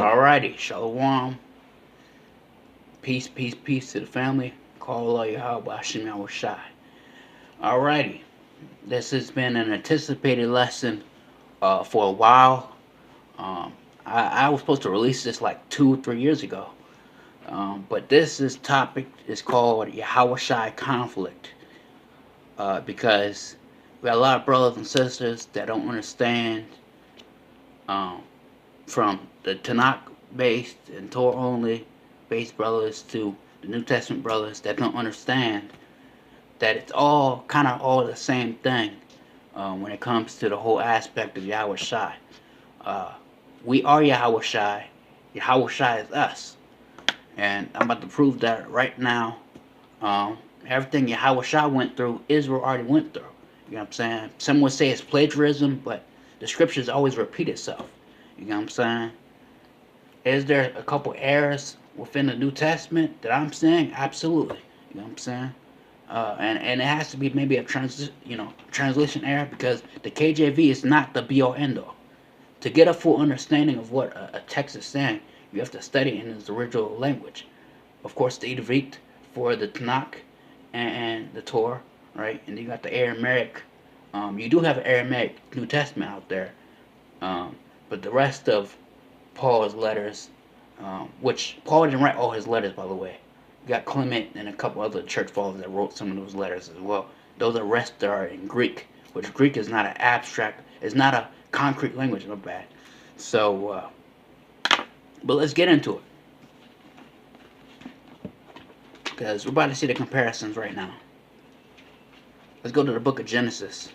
Alrighty, Shalom. Peace, peace, peace to the family. Call YAHAWASHI. Alrighty, this has been an anticipated lesson for a while. Um, I was supposed to release this like 2 or 3 years ago. But this topic is called YAHAWASHI conflict. Because we got a lot of brothers and sisters that don't understand um, from the Tanakh based and Torah only based brothers to the New Testament brothers that don't understand that it's all kind of all the same thing when it comes to the whole aspect of Yahweh Shai. Uh, we are Yahweh Shai. Yahweh Shai is us. And I'm about to prove that right now. Everything Yahweh Shai went through, Israel already went through. You know what I'm saying? Some would say it's plagiarism, but the scriptures always repeat itself. You know what I'm saying? Is there a couple errors within the New Testament that I'm saying? Absolutely. You know what I'm saying? And it has to be maybe a translation error because the KJV is not the be all end all. To get a full understanding of what a text is saying, you have to study in its original language. Of course, the Ivrit for the Tanakh and the Torah, right? And you got the Aramaic. You do have an Aramaic New Testament out there, but the rest of Paul's letters, which Paul didn't write all his letters, by the way. You got Clement and a couple other church fathers that wrote some of those letters as well. Those are rest that are in Greek, which Greek is not an abstract, it's not a concrete language, no bad. So, but let's get into it. Because we're about to see the comparisons right now. Let's go to the book of Genesis.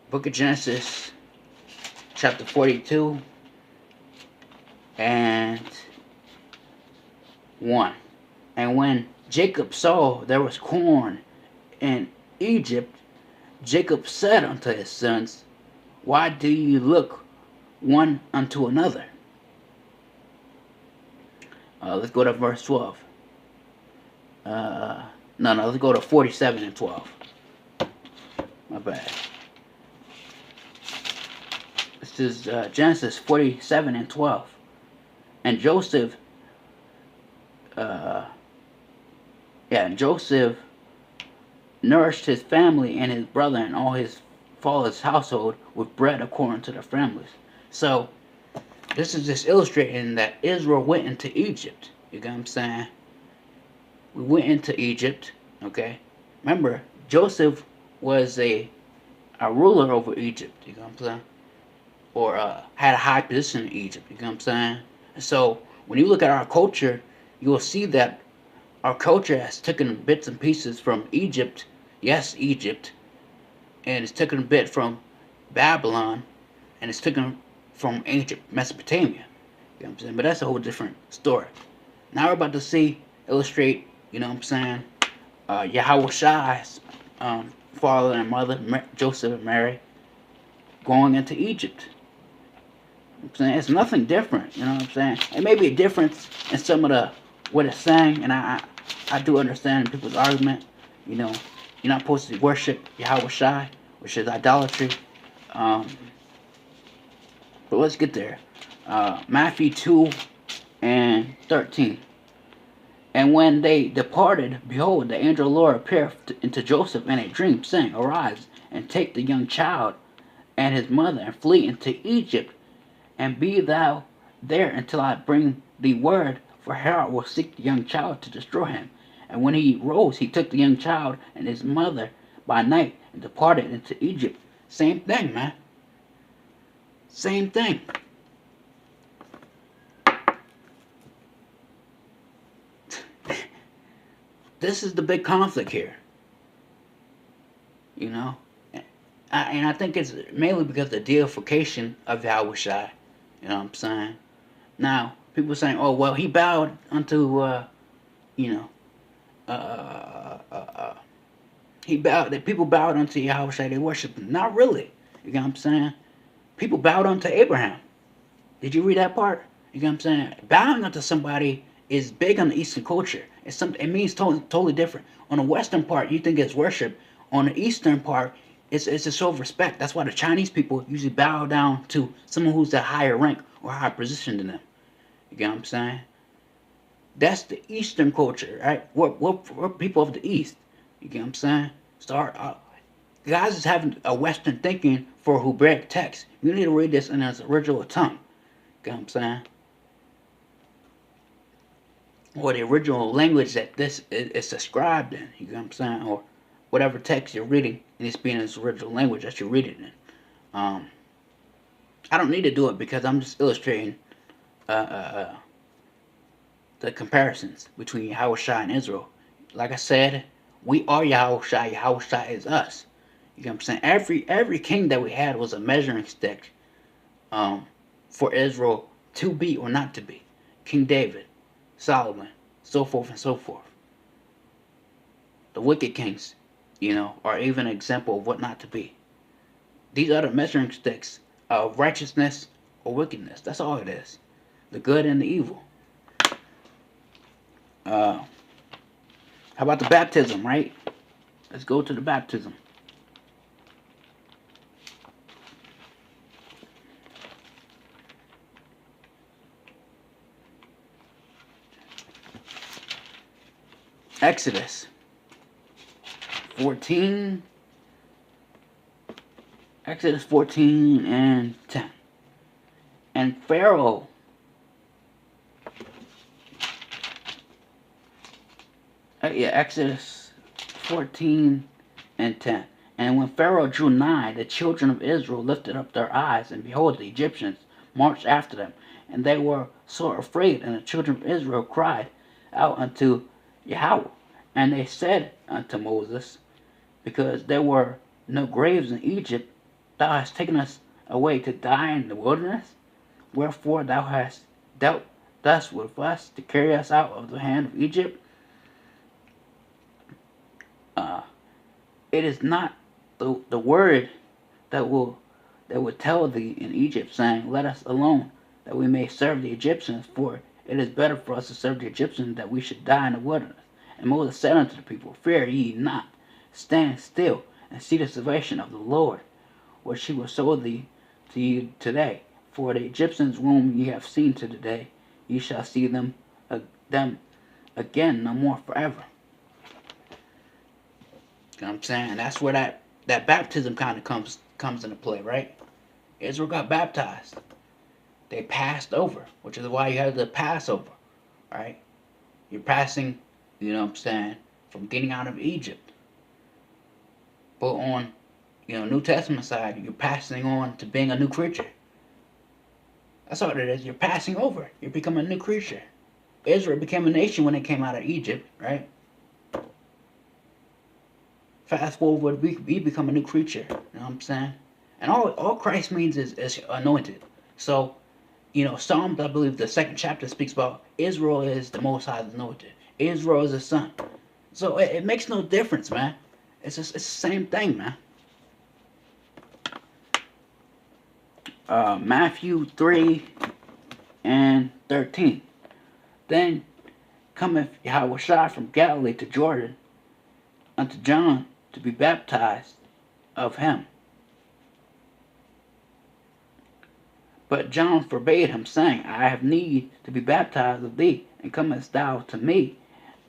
Book of Genesis, chapter 42 and 1. And when Jacob saw there was corn in Egypt, Jacob said unto his sons, why do you look one unto another? Let's go to verse 12. Let's go to 47 and 12. My bad. This is Genesis 47 and 12. And Joseph, Joseph nourished his family and his brother and all his father's household with bread according to their families. So, this is just illustrating that Israel went into Egypt. You get what I'm saying? We went into Egypt, okay? Remember, Joseph was a ruler over Egypt, you know what I'm saying? Or had a high position in Egypt, you know what I'm saying? So, when you look at our culture, you will see that our culture has taken bits and pieces from Egypt, yes, Egypt, and it's taken a bit from Babylon, and it's taken from ancient Mesopotamia. You know what I'm saying? But that's a whole different story. Now we're about to illustrate, you know what I'm saying, Yahweh Shai's father and mother, Joseph and Mary, going into Egypt. You know what I'm saying? It's nothing different, you know what I'm saying? It may be a difference in some of what it's saying, and I do understand people's argument. You know, you're not supposed to worship Yahweh Shai, which is idolatry. But let's get there. Matthew 2 and 13. And when they departed, behold, the angel of the Lord appeared unto Joseph in a dream, saying, arise, and take the young child and his mother, and flee into Egypt, and be thou there until I bring thee word, for Herod will seek the young child to destroy him. And when he rose, he took the young child and his mother by night, and departed into Egypt. Same thing, man. Same thing. This is the big conflict here. You know? And I think it's mainly because of the deification of Yahweh Shai. You know what I'm saying? Now, people are saying, oh, well, he bowed unto, people bowed unto Yahweh Shai, they worshiped him. Not really. You know what I'm saying? People bowed unto Abraham. Did you read that part? You know what I'm saying? Bowing unto somebody is big on the Eastern culture. It means totally different. On the Western part, you think it's worship. On the Eastern part, It's a show of respect. That's why the Chinese people usually bow down to someone who's a higher rank or higher position than them. You get what I'm saying? That's the Eastern culture, right? We're people of the East. You get what I'm saying? Start guys is having a Western thinking for Hebraic text. You need to read this in its original tongue. You get what I'm saying? Or the original language that this is described in. You get what I'm saying? Or whatever text you're reading, and it's being in its original language that you're reading in. I don't need to do it because I'm just illustrating uh, uh, uh, the comparisons between Yahawashi and Israel. Like I said, we are Yahawashi. Yahawashi is us. You get what I'm saying? Every king that we had was a measuring stick for Israel to be or not to be. King David, Solomon, so forth and so forth. The wicked kings, are even an example of what not to be. These are the measuring sticks of righteousness or wickedness. That's all it is. The good and the evil. How about the baptism, right? Let's go to the baptism. Exodus 14. Exodus 14 and 10. And Pharaoh Exodus 14 and 10. And when Pharaoh drew nigh, the children of Israel lifted up their eyes, and behold, the Egyptians marched after them. And they were sore afraid, and the children of Israel cried out unto Yahweh. And they said unto Moses, because there were no graves in Egypt, thou hast taken us away to die in the wilderness. Wherefore thou hast dealt thus with us to carry us out of the hand of Egypt. It is not the word that would tell thee in Egypt, saying, let us alone, that we may serve the Egyptians, for it is better for us to serve the Egyptians that we should die in the wilderness. And Moses said unto the people, fear ye not, stand still, and see the salvation of the Lord, which he will show thee to you today. For the Egyptians whom ye have seen to today, ye shall see them again no more forever. You know what I'm saying? That's where that baptism kind of comes into play, right? Israel got baptized. They passed over, which is why you have the Passover, right? You're passing, from getting out of Egypt. But on, New Testament side, you're passing on to being a new creature. That's all it is. You're passing over. You're becoming a new creature. Israel became a nation when they came out of Egypt, right? Fast forward, we become a new creature. You know what I'm saying? And all Christ means is anointed. So, Psalms, I believe the 2nd chapter speaks about Israel is the Most High's anointed. Israel is the son. So it makes no difference, man. It's the same thing, man. Matthew 3 and 13. Then cometh Yahawashi from Galilee to Jordan unto John to be baptized of him. But John forbade him, saying, I have need to be baptized of thee, and comest thou to me?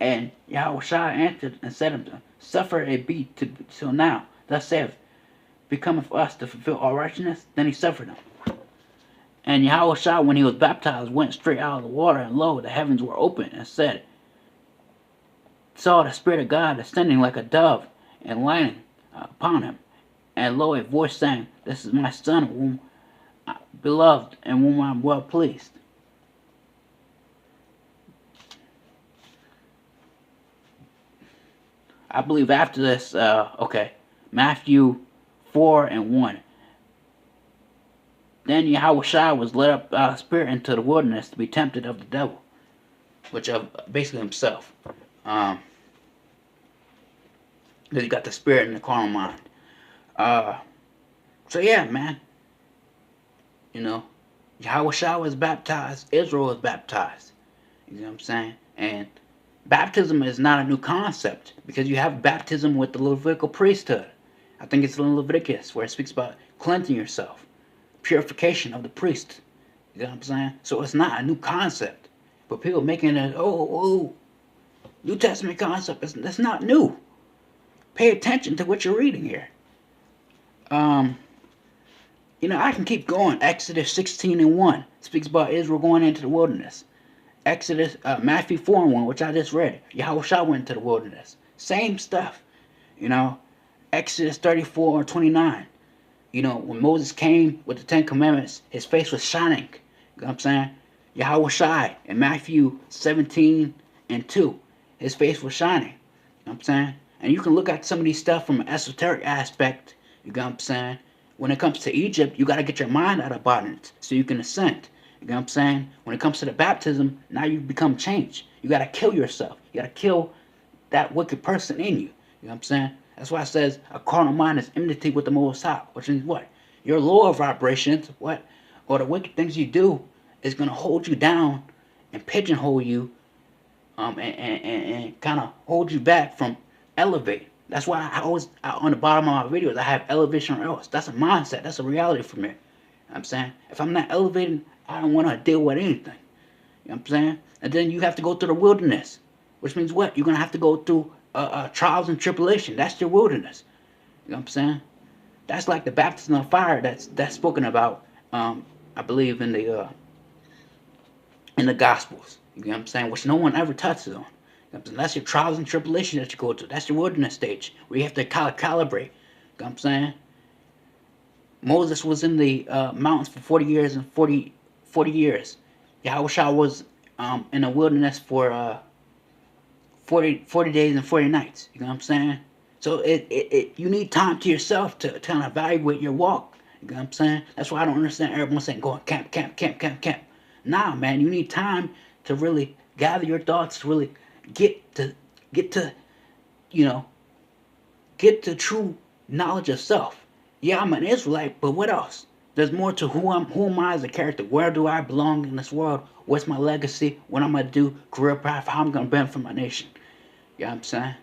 And Yahawashi answered and said unto him, suffer it be till now. Thus saith, becometh us to fulfill all righteousness. Then he suffered him. And Yahawashi, when he was baptized, went straight out of the water, and lo, the heavens were open, and saw the Spirit of God ascending like a dove, and lighting upon him. And lo, a voice saying, this is my Son, whom I beloved, and whom I am well pleased. I believe after this, Matthew 4 and 1. Then Yahawashi was led up by the Spirit into the wilderness to be tempted of the devil, which of basically himself. Because he got the Spirit in the carnal mind. So yeah, man. Yahawashi was baptized. Israel was baptized. You know what I'm saying? And baptism is not a new concept, because you have baptism with the Levitical priesthood. I think it's in Leviticus where it speaks about cleansing yourself, purification of the priest. You know what I'm saying? So it's not a new concept, but people making it New Testament concept. That's not new. Pay attention to what you're reading here. I can keep going. Exodus 16:1 speaks about Israel going into the wilderness. Matthew 4:1, which I just read. Yahawashi went into the wilderness. Same stuff. Exodus 34:29. When Moses came with the 10 Commandments, his face was shining. You know what I'm saying? Yahawashi in Matthew 17:2, his face was shining. You know what I'm saying? And you can look at some of these stuff from an esoteric aspect. You know what I'm saying? When it comes to Egypt, you got to get your mind out of bondage so you can ascend. You know what I'm saying? When it comes to the baptism, now you become changed. You got to kill yourself. You got to kill that wicked person in you. You know what I'm saying? That's why it says a carnal mind is enmity with the Most High. Which means what? Your lower vibrations, what? Or the wicked things you do is going to hold you down and pigeonhole you and kind of hold you back from elevating. That's why I always, on the bottom of my videos, I have elevation or else. That's a mindset. That's a reality for me. You know what I'm saying? If I'm not elevating, I don't want to deal with anything. You know what I'm saying? And then you have to go through the wilderness. Which means what? You're going to have to go through trials and tribulation. That's your wilderness. You know what I'm saying? That's like the baptism of fire that's spoken about, I believe, in the Gospels. You know what I'm saying? Which no one ever touches on. That's your trials and tribulation that you go through. That's your wilderness stage where you have to calibrate. You know what I'm saying? Moses was in the mountains for 40 years and 40 years. Yahawashi was in the wilderness for 40 days and 40 nights. You know what I'm saying? So you need time to yourself to kind of evaluate your walk. You know what I'm saying? That's why I don't understand everyone saying go on camp. Nah, man, you need time to really gather your thoughts, to really get to true knowledge of self. Yeah, I'm an Israelite, but what else? There's more to who am I as a character? Where do I belong in this world? What's my legacy? What I'm gonna do? Career path? How I'm gonna benefit my nation? You know what I'm saying?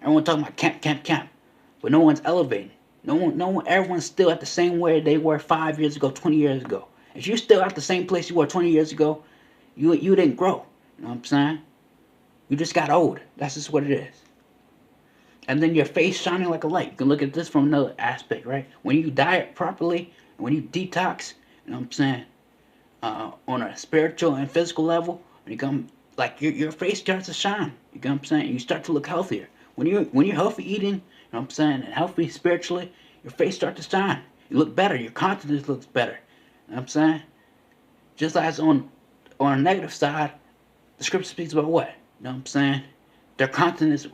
Everyone talking about camp, but no one's elevating. No one. Everyone's still at the same way they were 5 years ago, 20 years ago. If you're still at the same place you were 20 years ago, you didn't grow. You know what I'm saying? You just got old. That's just what it is. And then your face shining like a light. You can look at this from another aspect, right? When you diet properly, when you detox, you know what I'm saying? On a spiritual and physical level, when you come, like your face starts to shine. You know what I'm saying? You start to look healthier. When you're healthy eating, you know what I'm saying, and healthy spiritually, your face starts to shine. You look better. Your confidence looks better. You know what I'm saying? Just as on a negative side, the scripture speaks about what? You know what I'm saying? Their countenance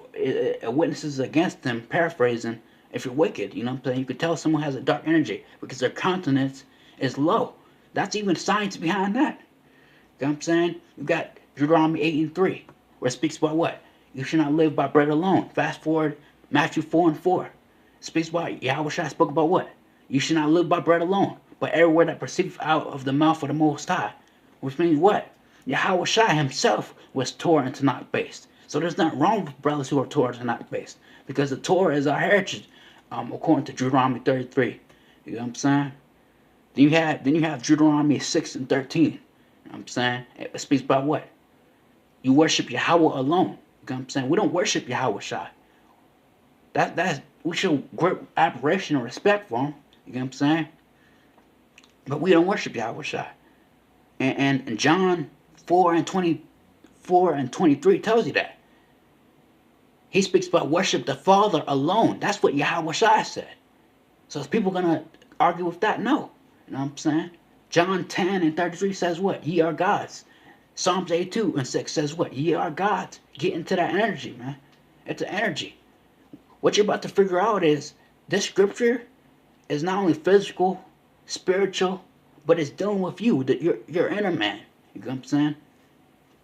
witnesses against them, paraphrasing, if you're wicked. You know what I'm saying? You can tell someone has a dark energy because their countenance is low. That's even science behind that. You know what I'm saying? You got Deuteronomy 8:3, where it speaks about what? You should not live by bread alone. Fast forward, Matthew 4:4. It speaks about, Yahawashi spoke about what? You should not live by bread alone, but every word that proceeds out of the mouth of the Most High. Which means what? Yahawashi himself was Torah and Tanakh based. So there's nothing wrong with brothers who are Torah and Tanakh based. Because the Torah is our heritage, according to Deuteronomy 33. You know what I'm saying? Then you have Deuteronomy 6:13. You know what I'm saying? It speaks about what? You worship Yahweh alone. You know what I'm saying? We don't worship Yahawashi. We show great admiration and respect for him. You know what I'm saying? But we don't worship Yahawashi. And John 4:24-23 tells you that. He speaks about worship the Father alone. That's what Yahawashi said. So is people gonna argue with that? No. You know what I'm saying? John 10:33 says what? Ye are gods. Psalms 82:6 says what? Ye are gods. Get into that energy, man. It's an energy. What you're about to figure out is this scripture is not only physical, spiritual, but it's dealing with you, your inner man. You know what I'm saying?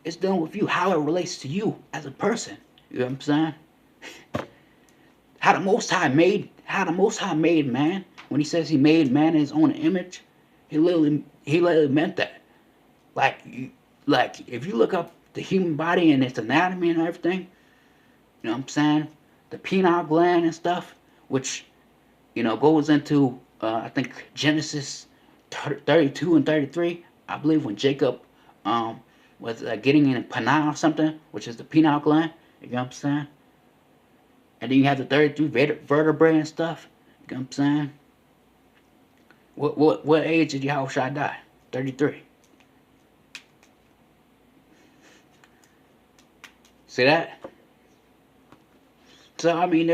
It's dealing with you, how it relates to you as a person. You know what I'm saying? How the Most High made man. When he says he made man in his own image, he literally meant that. Like if you look up the human body and its anatomy and everything, you know what I'm saying? The pineal gland and stuff, which goes into, I think, Genesis 32 and 33. I believe when Jacob was getting in Panah or something, which is the pineal gland. You know what I'm saying? And then you have the 33 vertebrae and stuff. You know what I'm saying? What age did Yahushua die? 33. See that? So I mean,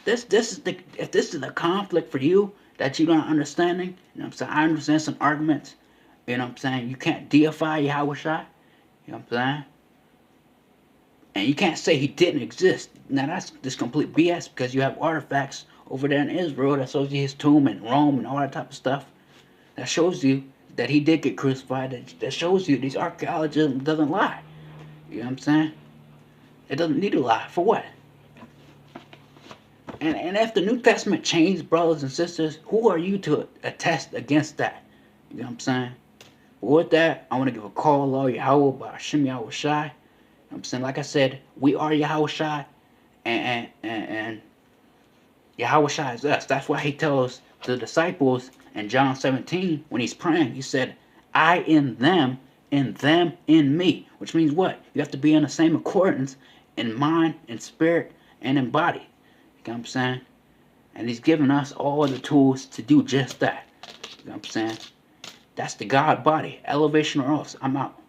this is the if this is a conflict for you that you're not understanding. You know what I'm saying? I understand some arguments. You know what I'm saying? You can't deify Yahushua. You know what I'm saying? And you can't say he didn't exist. Now that's just complete BS because you have artifacts over there in Israel that shows you his tomb in Rome and all that type of stuff. That shows you that he did get crucified. That shows you these archaeologists doesn't lie. You know what I'm saying? It doesn't need to lie. For what? And if the New Testament changed, brothers and sisters, who are you to attest against that? You know what I'm saying? But with that, I want to give a call, Lord Yahweh, by Hashem Yahushai. You know what I'm saying? Like I said, we are Yahushai, and Yahushai is us. That's why he tells the disciples in John 17, when he's praying, he said, I in them in me. Which means what? You have to be in the same accordance in mind, in spirit, and in body. You know what I'm saying? And he's given us all the tools to do just that. You know what I'm saying? That's the God body. Elevation or else. I'm out.